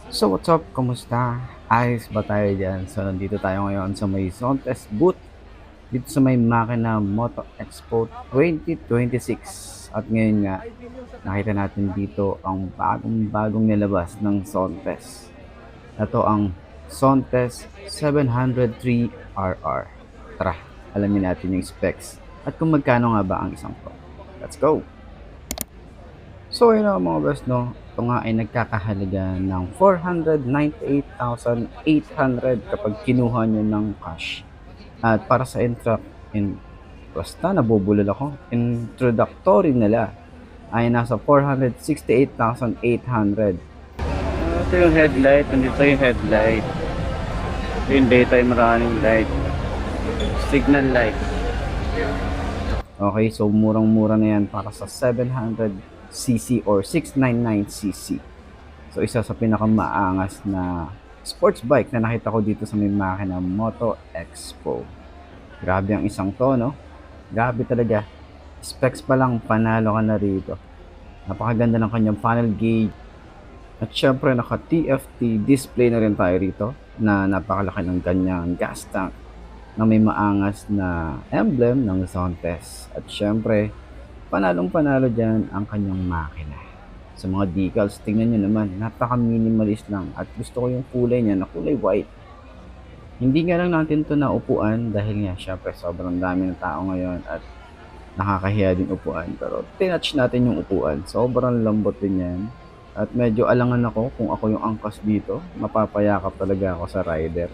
So what's up? Kamusta? Ayos ba tayo dyan? So nandito tayo ngayon sa may Zontes booth dito sa may Makina Moto Expo 2026. At ngayon nga, nakita natin dito ang bagong nilabas ng Zontes. Ito ang Zontes 703RR. Tara, alamin natin yung specs at kung magkano nga ba ang isang to. Let's go! So yun nga mga best no, ito nga ay nagkakahalaga ng 498,800 kapag kinuha nyo ng cash. At para sa basta nabubulol ako, introductory nila ay nasa 468,800. Ito yung headlight, nandito yung headlight. Ito yung daytime running light, signal light. Okay, so murang-mura na yan para sa 700cc or 699cc. So isa sa pinakamaangas na sports bike na nakita ko dito sa may Makina Moto Expo. Grabe ang isang to, no? Grabe talaga. Specs pa lang, panalo ka na rito. Napakaganda ng kanyang panel gauge. At syempre, naka-TFT display na rin tayo rito na napakalaki ng kanyang gas tank na may maangas na emblem ng Zontes. At syempre, panalong-panalo dyan ang kanyang makina. Sa mga decals, tingnan nyo naman, napaka-minimalist lang. At gusto ko yung kulay niya na kulay white. Hindi nga lang natin to na upuan dahil nga syempre sobrang dami ng tao ngayon at nakakahiya din upuan. Pero tinouch natin yung upuan. Sobrang lambot din yan. At medyo alangan ako kung ako yung angkas dito. Mapapayakap talaga ako sa rider.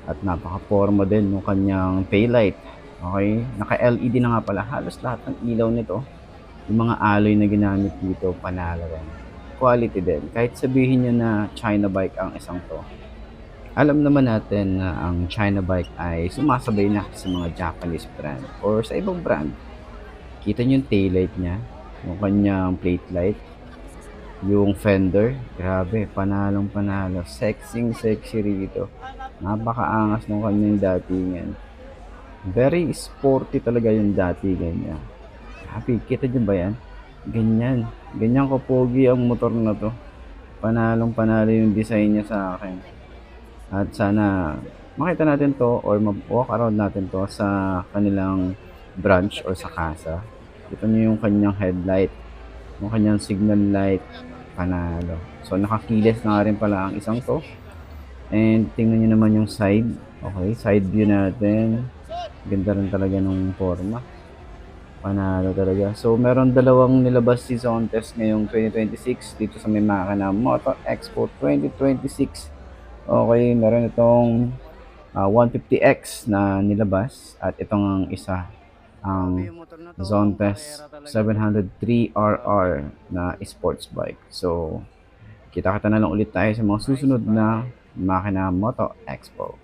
At napaka-forma din ng kanyang taillight. Okay? Naka-LED na nga pala. Halos lahat ng ilaw nito. Yung mga alloy na ginamit dito, panalo rin. Quality din. Kahit sabihin nyo na China bike ang isang to. Alam naman natin na ang China bike ay sumasabay na sa mga Japanese brand or sa ibang brand. Kita nyo yung taillight niya, yung kanyang plate light, yung fender, grabe, panalong panalo. Sexy rito. Napakaangas ng kanyang datingan. Very sporty talaga yung datingan niya. Grabe, kita nyo ba yan? Ganyan. Ganyan kapogi ang motor na to. Panalong panalo yung design niya sa akin. At sana makita natin to or walk around natin to sa kanilang branch or sa casa. Ito nyo yung kanyang headlight, yung kanyang signal light, panalo. So nakakiles na nga rin pala ang isang to. And tingnan nyo naman yung side. Okay, side view natin. Ganda rin talaga ng forma. Panalo talaga. So meron dalawang nilabas si Zontes ngayong 2026 dito sa may Makina Moto Expo 2026. Okay, meron itong 150X na nilabas at itong ang isa ang Zontes 703RR na sports bike. So, kita-kita na lang ulit tayo sa mga susunod na Makina Moto Expo.